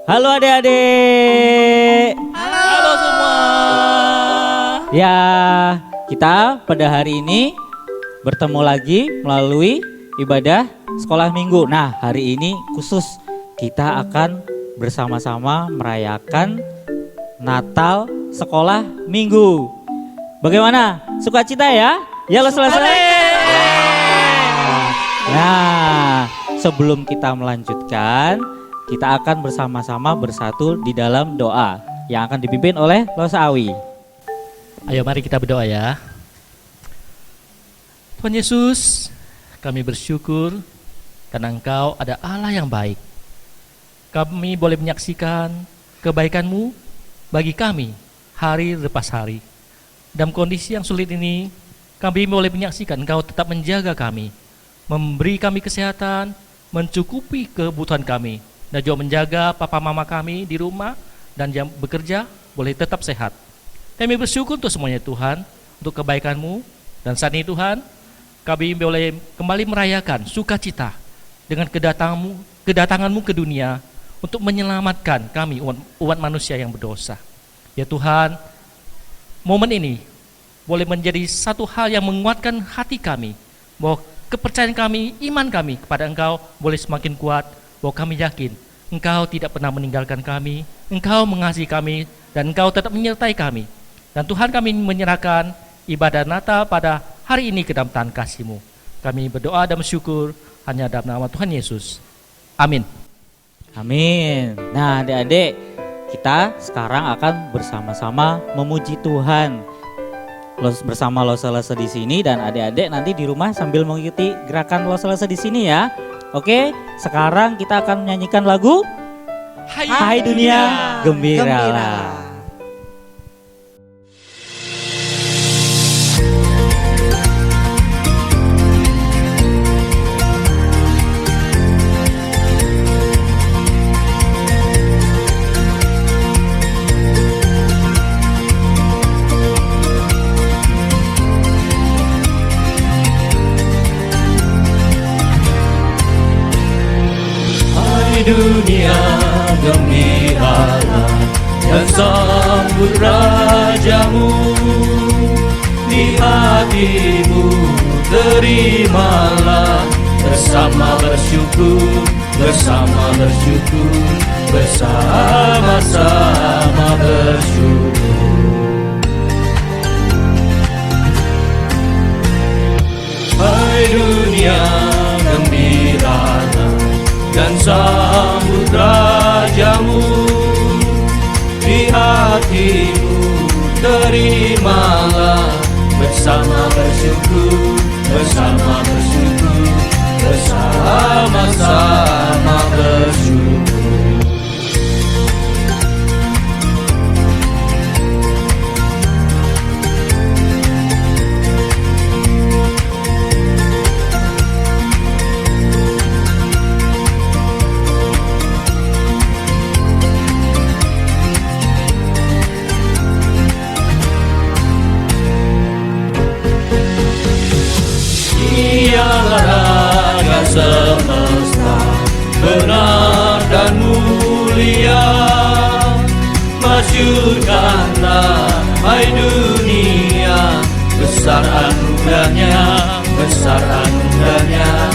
Halo adik-adik. Halo semua. Ya, kita pada hari ini bertemu lagi melalui ibadah sekolah minggu. Nah, hari ini khusus kita akan bersama-sama merayakan Natal sekolah minggu. Bagaimana? Sukacita ya? Ya lo selesai. Nah, sebelum kita melanjutkan, kita akan bersama-sama bersatu di dalam doa yang akan dipimpin oleh Losawi. Ayo mari kita berdoa ya. Tuhan Yesus, kami bersyukur karena Engkau ada Allah yang baik. Kami boleh menyaksikan kebaikan-Mu bagi kami hari lepas hari. Dalam kondisi yang sulit ini, kami boleh menyaksikan Engkau tetap menjaga kami, memberi kami kesehatan, mencukupi kebutuhan kami, dan juga menjaga papa mama kami di rumah dan yang bekerja boleh tetap sehat. Kami bersyukur untuk semuanya Tuhan, untuk kebaikan-Mu, dan saat ini Tuhan, kami boleh kembali merayakan sukacita dengan kedatangan-Mu ke dunia untuk menyelamatkan kami umat manusia yang berdosa. Ya Tuhan, momen ini boleh menjadi satu hal yang menguatkan hati kami, bahwa kepercayaan kami, iman kami kepada Engkau boleh semakin kuat, bahwa kami yakin Engkau tidak pernah meninggalkan kami, Engkau mengasihi kami, dan Engkau tetap menyertai kami. Dan Tuhan, kami menyerahkan ibadah Natal pada hari ini ke dalam tangan kasih-Mu. Kami berdoa dan bersyukur hanya dalam nama Tuhan Yesus. Amin. Amin. Nah adik-adik, kita sekarang akan bersama-sama memuji Tuhan bersama Loselese di sini, dan adik-adik nanti di rumah sambil mengikuti gerakan Loselese di sini ya. Oke, sekarang kita akan menyanyikan lagu Hai Dunia Gembiralah. Dunia gembiralah dan sambut rajamu, di hatimu terimalah, bersama bersyukur, bersama-sama bersyukur. Hai dunia gembiralah dan sambut rajamu, di hatimu terimalah, bersama bersyukur, bersama-sama bersyukur. Dialah raga semesta, benar dan mulia. Masyurkanlah hai dunia, besar anugerahnya, besar anugerahnya.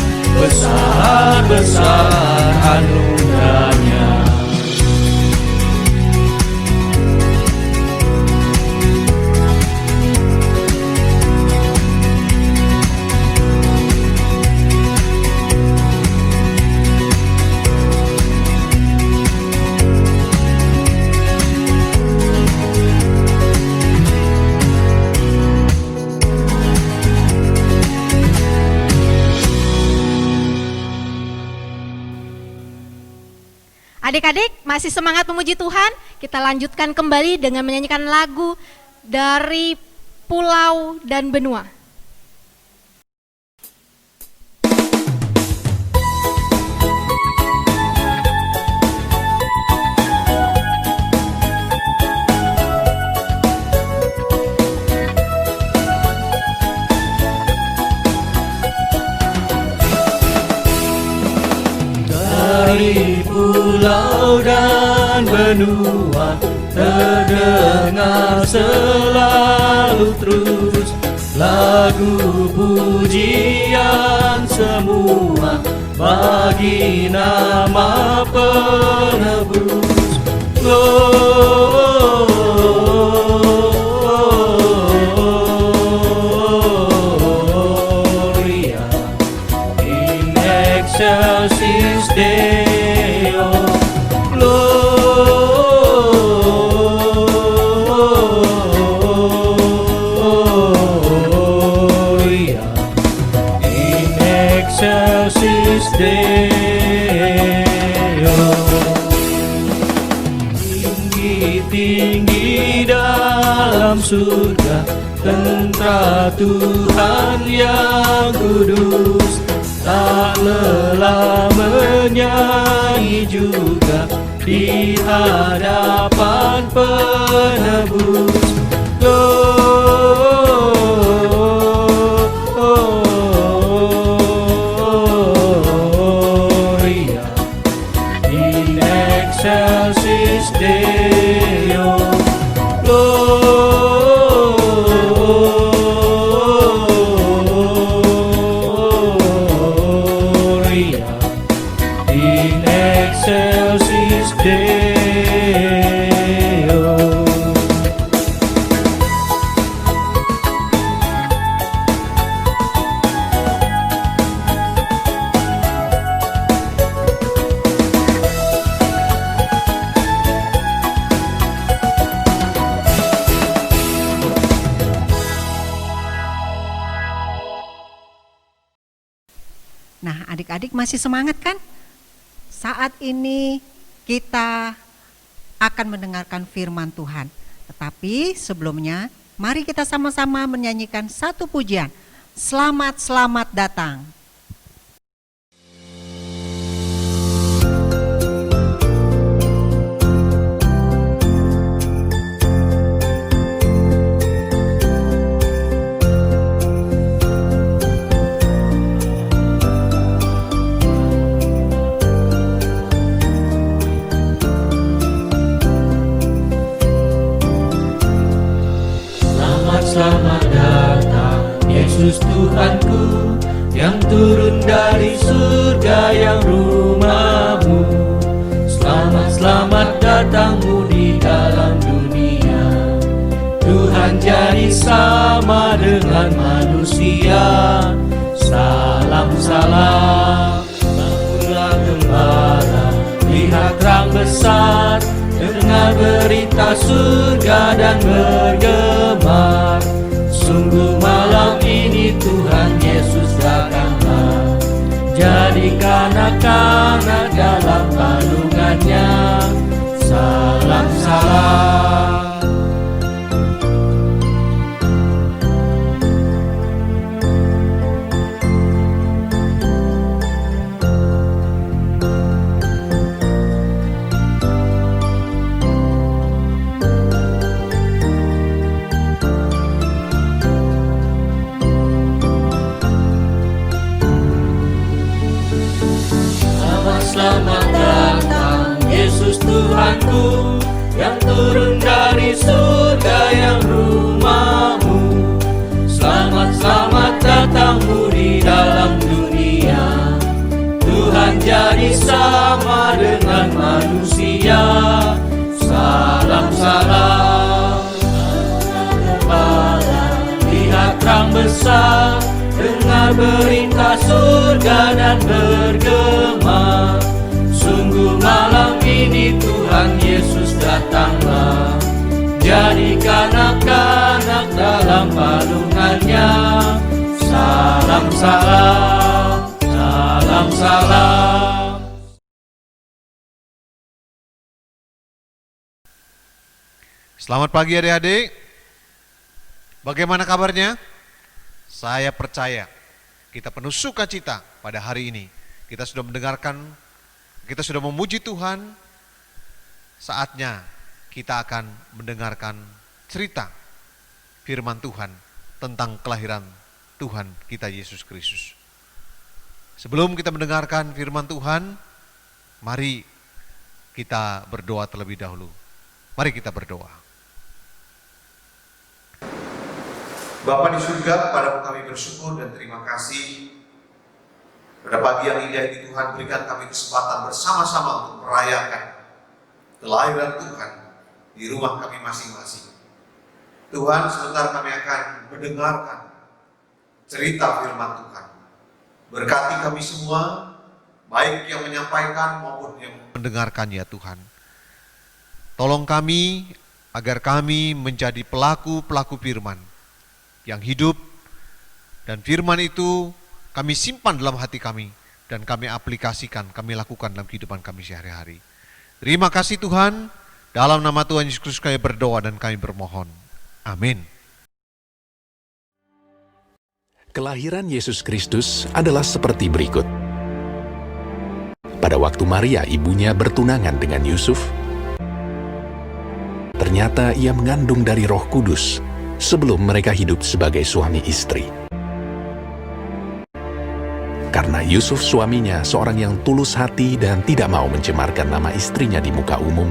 Adik-adik masih semangat memuji Tuhan? Kita lanjutkan kembali dengan menyanyikan lagu dari Pulau dan Benua. Dari pulau dan benua terdengar selalu terus. Lagu pujian semua bagi nama penebus. Gloria in excelsis Deo. Gloria in excelsis Deo. Tinggi-tinggi dalam surga, tentara Tuhan yang kudus, tak lelah menyanyi juga di hadapan penebus. Gloria in excelsis Deo. Gloria in excelsis Deo. Nah, adik-adik masih semangat kan? Saat ini kita akan mendengarkan firman Tuhan. Tetapi sebelumnya, mari kita sama-sama menyanyikan satu pujian. Selamat, selamat datang. Selamat datang Yesus Tuhanku, yang turun dari surga yang rumahmu. Selamat datangmu di dalam dunia. Tuhan jadi sama dengan manusia. Salam bangunlah gembala, lihat terang besar, dengar berita surga dan bergemar. Sungguh malam ini Tuhan Yesus datanglah. Jadikan anak-anak dalam kandungannya. Salam. Selamat datang Yesus Tuhanku, yang turun dari surga yang rumahmu. Selamat datangmu di dalam dunia. Tuhan jadi sama dengan manusia. Salam gembala, lihat terang besar, dengar berita surga dan bergema. Sungguh malam ini Tuhan Yesus datanglah. Jadikan anak-anak dalam palungannya. Salam. Selamat pagi adik-adik. Bagaimana kabarnya? Saya percaya kita penuh sukacita pada hari ini. Kita sudah mendengarkan, kita sudah memuji Tuhan. Saatnya kita akan mendengarkan cerita firman Tuhan tentang kelahiran Tuhan kita Yesus Kristus. Sebelum kita mendengarkan firman Tuhan, mari kita berdoa terlebih dahulu. Mari kita berdoa. Bapa di surga, padamu kami bersyukur dan terima kasih. Pada pagi yang indah ini Tuhan, berikan kami kesempatan bersama-sama untuk merayakan kelahiran Tuhan di rumah kami masing-masing. Tuhan, sebentar kami akan mendengarkan cerita firman Tuhan. Berkati kami semua, baik yang menyampaikan maupun yang mendengarkan ya Tuhan. Tolong kami agar kami menjadi pelaku-pelaku firman yang hidup, dan firman itu kami simpan dalam hati kami dan kami aplikasikan, kami lakukan dalam kehidupan kami sehari-hari. Terima kasih Tuhan, dalam nama Tuhan Yesus Kristus kami berdoa dan kami bermohon. Amin. Kelahiran Yesus Kristus adalah seperti berikut. Pada waktu Maria ibunya bertunangan dengan Yusuf, ternyata ia mengandung dari Roh Kudus sebelum mereka hidup sebagai suami istri. Karena Yusuf suaminya seorang yang tulus hati dan tidak mau mencemarkan nama istrinya di muka umum,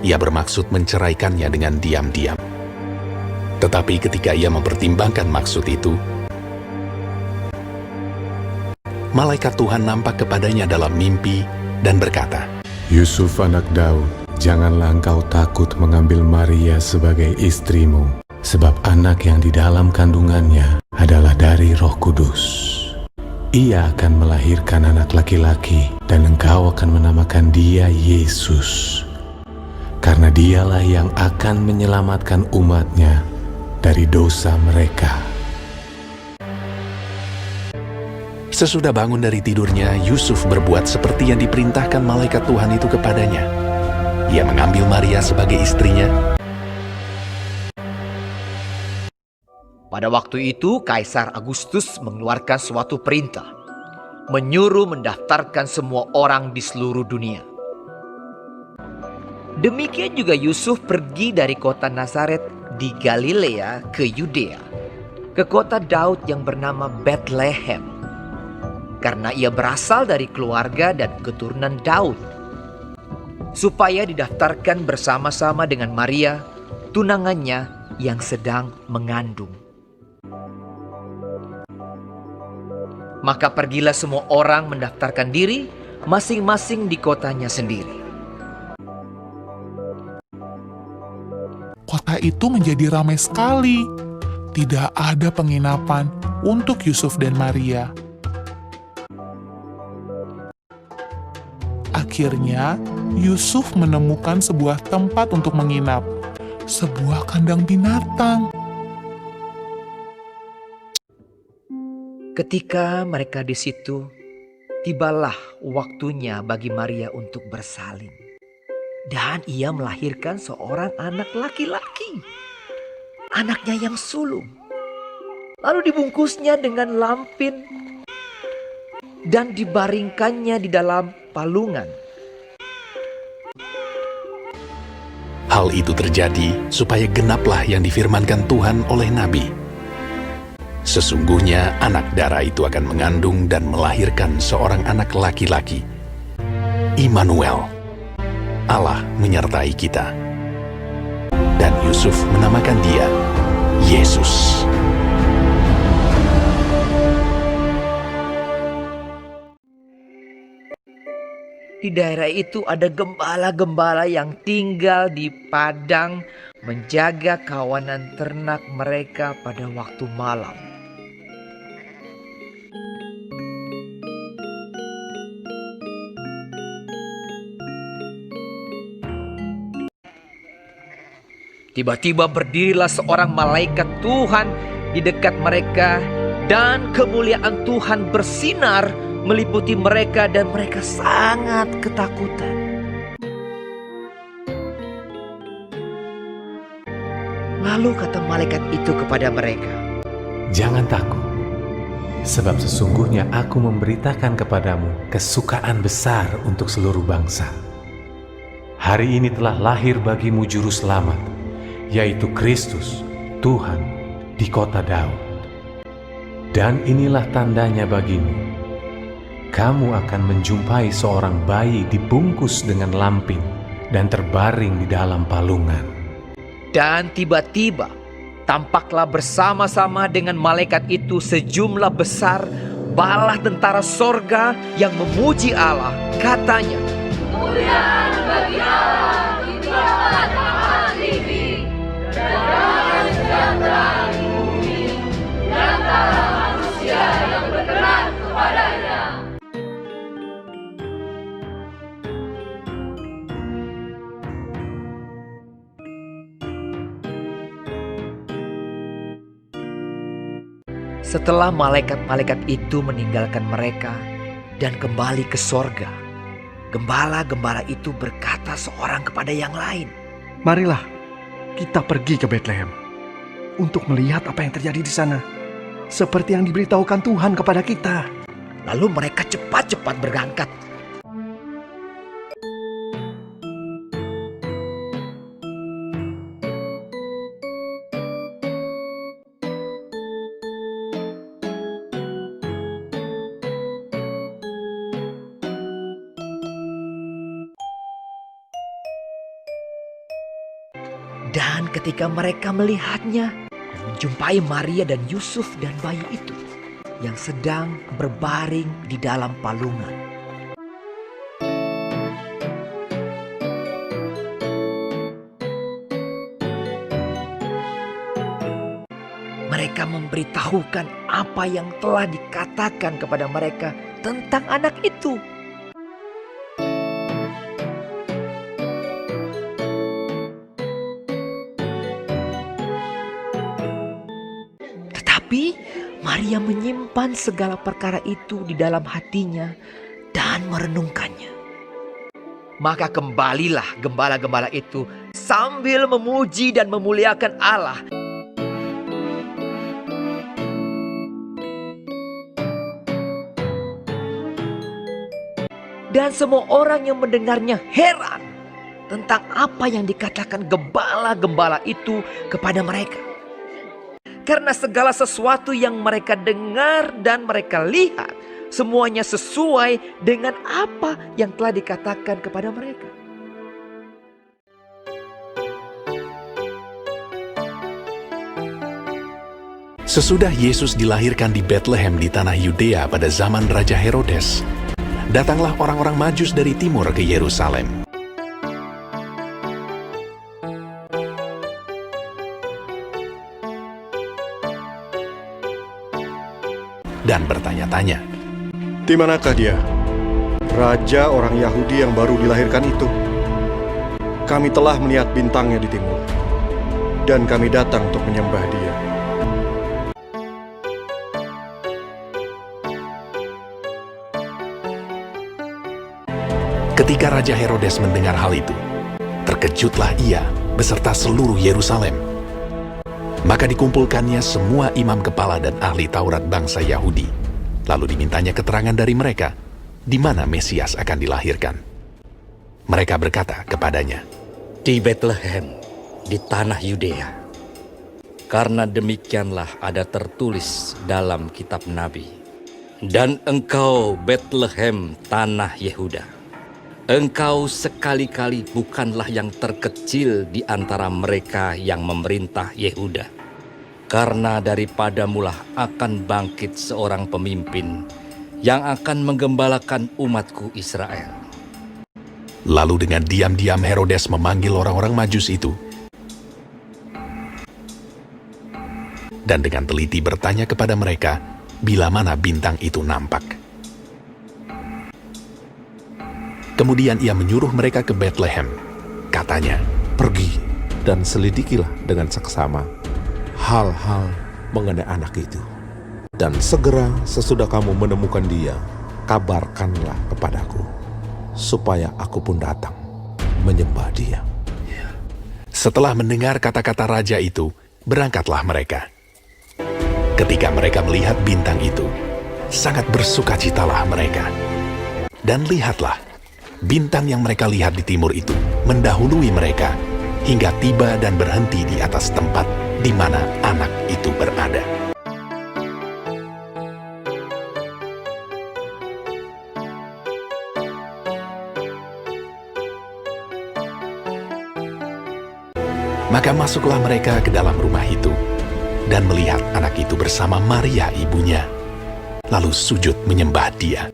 ia bermaksud menceraikannya dengan diam-diam. Tetapi ketika ia mempertimbangkan maksud itu, malaikat Tuhan nampak kepadanya dalam mimpi dan berkata, Yusuf anak Daud, janganlah engkau takut mengambil Maria sebagai istrimu, sebab anak yang di dalam kandungannya adalah dari Roh Kudus. Ia akan melahirkan anak laki-laki dan engkau akan menamakan dia Yesus, karena dialah yang akan menyelamatkan umatnya dari dosa mereka. Sesudah bangun dari tidurnya, Yusuf berbuat seperti yang diperintahkan malaikat Tuhan itu kepadanya. Ia mengambil Maria sebagai istrinya. Pada waktu itu, Kaisar Agustus mengeluarkan suatu perintah, menyuruh mendaftarkan semua orang di seluruh dunia. Demikian juga Yusuf pergi dari kota Nazaret di Galilea ke Yudea, ke kota Daud yang bernama Bethlehem, karena ia berasal dari keluarga dan keturunan Daud, supaya didaftarkan bersama-sama dengan Maria, tunangannya yang sedang mengandung. Maka pergilah semua orang mendaftarkan diri masing-masing di kotanya sendiri. Kota itu menjadi ramai sekali. Tidak ada penginapan untuk Yusuf dan Maria. Akhirnya, Yusuf menemukan sebuah tempat untuk menginap, sebuah kandang binatang. Ketika mereka di situ, tibalah waktunya bagi Maria untuk bersalin. Dan ia melahirkan seorang anak laki-laki, anaknya yang sulung. Lalu dibungkusnya dengan lampin dan dibaringkannya di dalam palungan. Hal itu terjadi supaya genaplah yang difirmankan Tuhan oleh Nabi. Sesungguhnya anak darah itu akan mengandung dan melahirkan seorang anak laki-laki. Immanuel, Allah menyertai kita. Dan Yusuf menamakan dia Yesus. Di daerah itu ada gembala-gembala yang tinggal di padang menjaga kawanan ternak mereka pada waktu malam. Tiba-tiba berdirilah seorang malaikat Tuhan di dekat mereka, dan kemuliaan Tuhan bersinar meliputi mereka dan mereka sangat ketakutan. Lalu kata malaikat itu kepada mereka, Jangan takut, sebab sesungguhnya aku memberitakan kepadamu kesukaan besar untuk seluruh bangsa. Hari ini telah lahir bagimu juru selamat, yaitu Kristus, Tuhan, di kota Daud. Dan inilah tandanya bagimu. Kamu akan menjumpai seorang bayi dibungkus dengan lampin dan terbaring di dalam palungan. Dan tiba-tiba tampaklah bersama-sama dengan malaikat itu sejumlah besar bala tentara sorga yang memuji Allah. Katanya, Kemuliaan bagi Allah di tempat maha tinggi, dan damai sejahtera di bumi, di antara manusia yang berkenan kepadanya. setelah malaikat-malaikat itu meninggalkan mereka dan kembali ke sorga, gembala-gembala itu berkata seorang kepada yang lain, Marilah kita pergi ke Bethlehem untuk melihat apa yang terjadi di sana, seperti yang diberitahukan Tuhan kepada kita. Lalu mereka cepat-cepat berangkat. Dan ketika mereka melihatnya, menjumpai Maria dan Yusuf dan bayi itu yang sedang berbaring di dalam palungan. Mereka memberitahukan apa yang telah dikatakan kepada mereka tentang anak itu. Tetapi Maria menyimpan segala perkara itu di dalam hatinya dan merenungkannya. Maka kembalilah gembala-gembala itu sambil memuji dan memuliakan Allah. Dan semua orang yang mendengarnya heran tentang apa yang dikatakan gembala-gembala itu kepada mereka. Karena segala sesuatu yang mereka dengar dan mereka lihat, semuanya sesuai dengan apa yang telah dikatakan kepada mereka. Sesudah Yesus dilahirkan di Bethlehem di tanah Yudea pada zaman Raja Herodes, datanglah orang-orang Majus dari timur ke Yerusalem. Dan bertanya-tanya, Di manakah dia? Raja orang Yahudi yang baru dilahirkan itu. Kami telah melihat bintangnya di timur, dan kami datang untuk menyembah dia. Ketika Raja Herodes mendengar hal itu, terkejutlah ia beserta seluruh Yerusalem. Maka dikumpulkannya semua imam kepala dan ahli Taurat bangsa Yahudi. Lalu dimintanya keterangan dari mereka, di mana Mesias akan dilahirkan. Mereka berkata kepadanya, Di Bethlehem, di tanah Yudea. Karena demikianlah ada tertulis dalam kitab Nabi. Dan engkau Bethlehem tanah Yehuda, engkau sekali-kali bukanlah yang terkecil di antara mereka yang memerintah Yehuda. Karena daripadamulah akan bangkit seorang pemimpin yang akan menggembalakan umatku Israel. Lalu dengan diam-diam Herodes memanggil orang-orang Majus itu. Dan dengan teliti bertanya kepada mereka, bila mana bintang itu nampak. Kemudian ia menyuruh mereka ke Bethlehem. Katanya, Pergi dan selidikilah dengan seksama hal-hal mengenai anak itu. Dan segera sesudah kamu menemukan dia, kabarkanlah kepadaku, supaya aku pun datang menyembah dia. setelah mendengar kata-kata raja itu, berangkatlah mereka. Ketika mereka melihat bintang itu, sangat bersukacitalah mereka. Dan lihatlah, bintang yang mereka lihat di timur itu mendahului mereka hingga tiba dan berhenti di atas tempat di mana anak itu berada. Maka masuklah mereka ke dalam rumah itu, dan melihat anak itu bersama Maria ibunya, lalu sujud menyembah dia.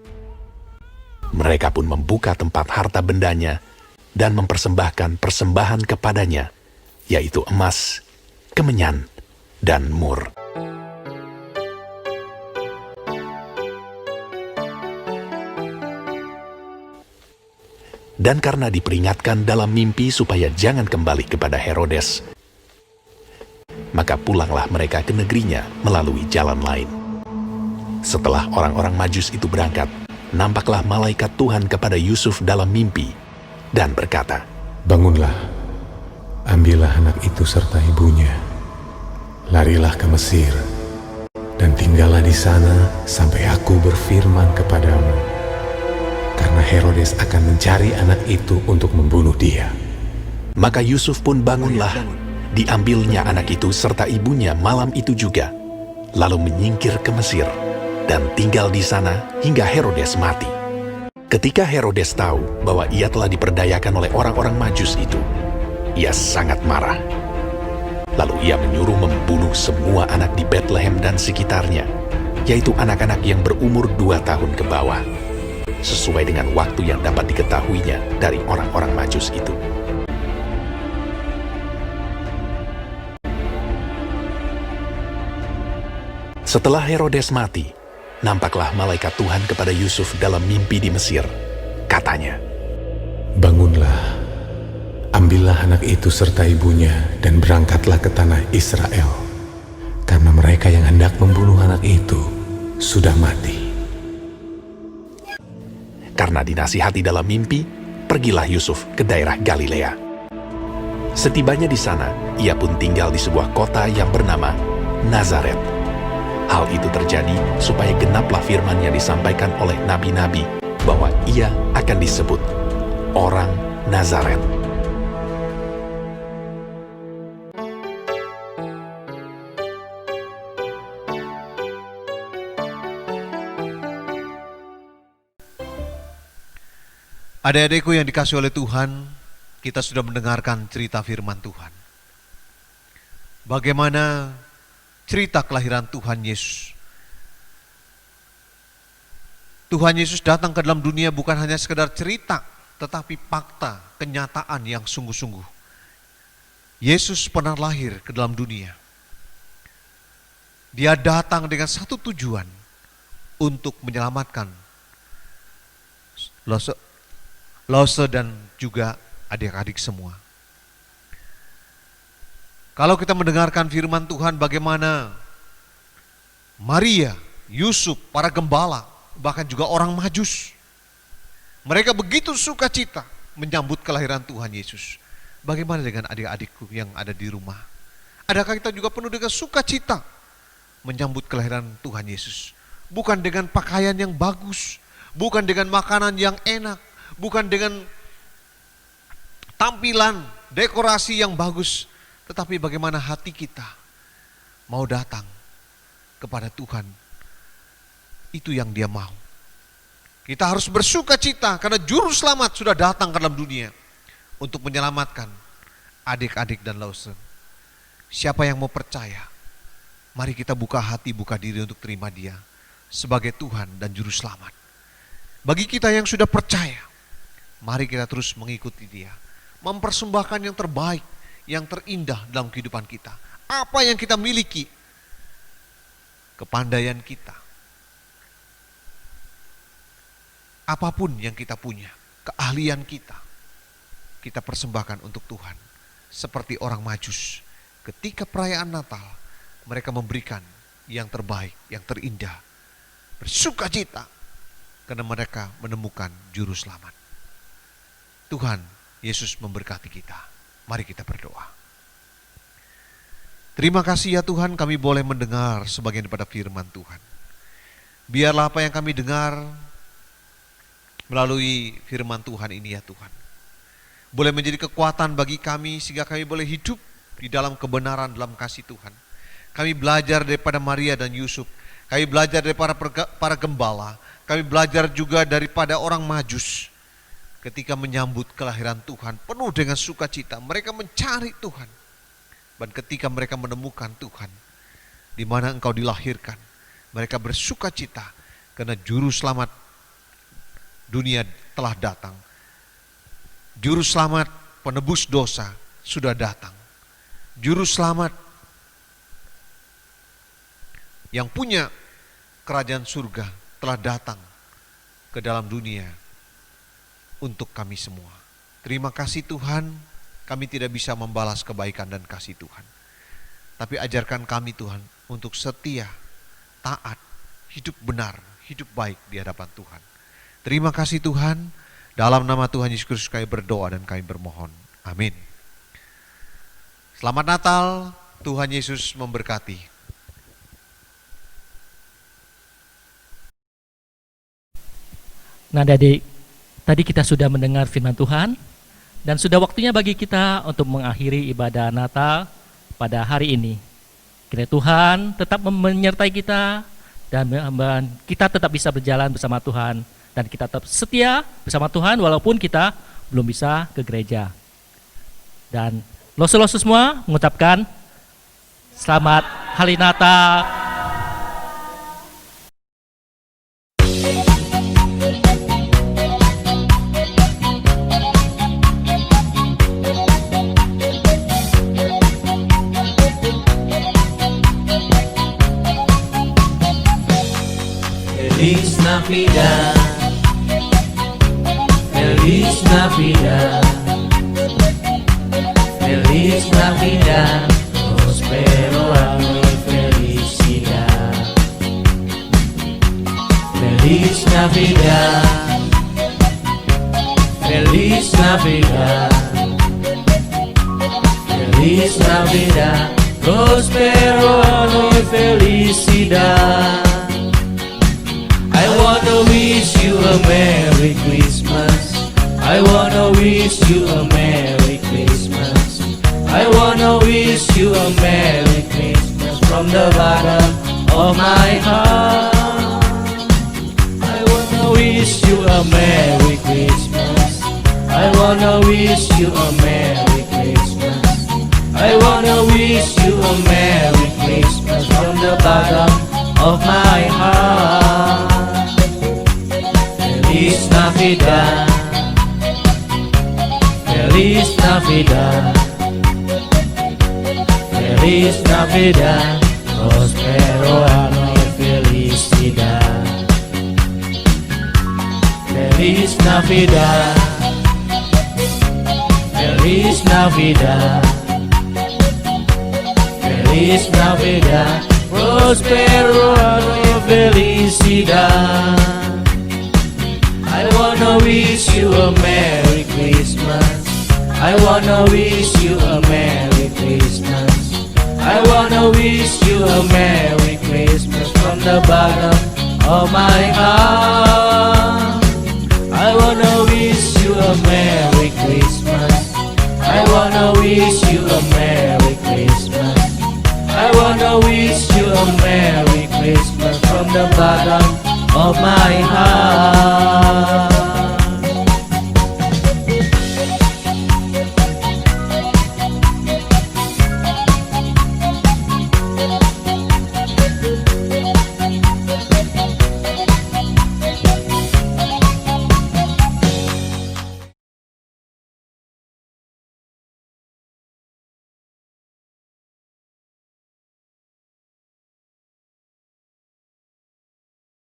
Mereka pun membuka tempat harta bendanya, dan mempersembahkan persembahan kepadanya, yaitu emas, kemenyan, dan mur. Dan karena diperingatkan dalam mimpi supaya jangan kembali kepada Herodes, maka pulanglah mereka ke negerinya melalui jalan lain. Setelah orang-orang Majus itu berangkat, nampaklah malaikat Tuhan kepada Yusuf dalam mimpi dan berkata, "Bangunlah, ambillah anak itu serta ibunya, larilah ke Mesir, dan tinggallah di sana sampai aku berfirman kepadamu. Karena Herodes akan mencari anak itu untuk membunuh dia." Maka Yusuf pun bangunlah, diambilnya anak itu serta ibunya malam itu juga, lalu menyingkir ke Mesir, dan tinggal di sana hingga Herodes mati. Ketika Herodes tahu bahwa ia telah diperdayakan oleh orang-orang Majus itu, ia sangat marah. Lalu ia menyuruh membunuh semua anak di Bethlehem dan sekitarnya, yaitu anak-anak yang berumur 2 tahun ke bawah, sesuai dengan waktu yang dapat diketahuinya dari orang-orang Majus itu. Setelah Herodes mati, nampaklah malaikat Tuhan kepada Yusuf dalam mimpi di Mesir. Katanya, "Bangunlah, ambillah anak itu serta ibunya dan berangkatlah ke tanah Israel, karena mereka yang hendak membunuh anak itu sudah mati." Karena dinasihati dalam mimpi, pergilah Yusuf ke daerah Galilea. Setibanya di sana, ia pun tinggal di sebuah kota yang bernama Nazaret. Hal itu terjadi supaya genaplah firman yang disampaikan oleh nabi-nabi bahwa ia akan disebut orang Nazaret. Adik-adikku yang dikasihi oleh Tuhan, kita sudah mendengarkan cerita firman Tuhan. Bagaimana cerita kelahiran Tuhan Yesus. Tuhan Yesus datang ke dalam dunia bukan hanya sekedar cerita, tetapi fakta, kenyataan yang sungguh-sungguh. Yesus pernah lahir ke dalam dunia. Dia datang dengan satu tujuan, untuk menyelamatkan Lose dan juga adik-adik semua. Kalau kita mendengarkan firman Tuhan bagaimana Maria, Yusuf, para gembala, bahkan juga orang Majus, mereka begitu sukacita menyambut kelahiran Tuhan Yesus. Bagaimana dengan adik-adikku yang ada di rumah? Adakah kita juga penuh dengan sukacita menyambut kelahiran Tuhan Yesus? Bukan dengan pakaian yang bagus, bukan dengan makanan yang enak, bukan dengan tampilan, dekorasi yang bagus, tetapi bagaimana hati kita mau datang kepada Tuhan. Itu yang Dia mau. Kita harus bersuka cita karena juru selamat sudah datang ke dalam dunia untuk menyelamatkan adik-adik dan Lawson. Siapa yang mau percaya? Mari kita buka hati, buka diri untuk terima Dia sebagai Tuhan dan juru selamat. Bagi kita yang sudah percaya, mari kita terus mengikuti Dia, mempersembahkan yang terbaik, yang terindah dalam kehidupan kita. Apa yang kita miliki, kepandaian kita, apapun yang kita punya, keahlian kita, kita persembahkan untuk Tuhan. Seperti orang Majus, ketika perayaan Natal, mereka memberikan yang terbaik, yang terindah, bersukacita, karena mereka menemukan juru selamat. Tuhan Yesus memberkati kita. Mari kita berdoa. Terima kasih ya Tuhan, kami boleh mendengar sebagian daripada firman Tuhan. Biarlah apa yang kami dengar melalui firman Tuhan ini ya Tuhan, boleh menjadi kekuatan bagi kami sehingga kami boleh hidup di dalam kebenaran, dalam kasih Tuhan. Kami belajar daripada Maria dan Yusuf, kami belajar daripada para gembala, kami belajar juga daripada orang Majus. Ketika menyambut kelahiran Tuhan penuh dengan sukacita, mereka mencari Tuhan. Dan ketika mereka menemukan Tuhan, di mana Engkau dilahirkan, mereka bersuka cita karena Juru Selamat dunia telah datang. Juru Selamat penebus dosa sudah datang. Juru Selamat yang punya kerajaan surga telah datang ke dalam dunia untuk kami semua. Terima kasih Tuhan, kami tidak bisa membalas kebaikan dan kasih Tuhan. Tapi ajarkan kami Tuhan untuk setia, taat, hidup benar, hidup baik di hadapan Tuhan. Terima kasih Tuhan, dalam nama Tuhan Yesus Kristus kami berdoa dan kami bermohon. Amin. Selamat Natal, Tuhan Yesus memberkati. Nah adik, tadi kita sudah mendengar firman Tuhan dan sudah waktunya bagi kita untuk mengakhiri ibadah Natal pada hari ini. Kiranya Tuhan tetap menyertai kita dan kita tetap bisa berjalan bersama Tuhan dan kita tetap setia bersama Tuhan walaupun kita belum bisa ke gereja. Dan losu-losu semua mengucapkan selamat hari Natal. Feliz Navidad, Feliz Navidad, Feliz Navidad, prospero año y felicidad. Feliz Navidad, Feliz Navidad, Feliz Navidad, prospero año y felicidad. I wanna wish you a Merry Christmas. I wanna wish you a Merry Christmas. I wanna wish you a Merry Christmas from the bottom of my heart. I wanna wish you a Merry Christmas. I wanna wish you a Merry Christmas. I wanna wish you a Merry Christmas from the bottom of my heart. Feliz Navidad, Feliz Navidad, Feliz Navidad, prospero año y felicidad. Feliz Navidad, Feliz Navidad, Feliz Navidad, prospero año y felicidad. I wanna wish you a Merry Christmas. I wanna wish you a Merry Christmas. I wanna wish you a Merry Christmas from the bottom of my heart. I wanna wish you a Merry Christmas. I wanna wish you a Merry Christmas. I wanna wish you a Merry Christmas from the bottom of my heart.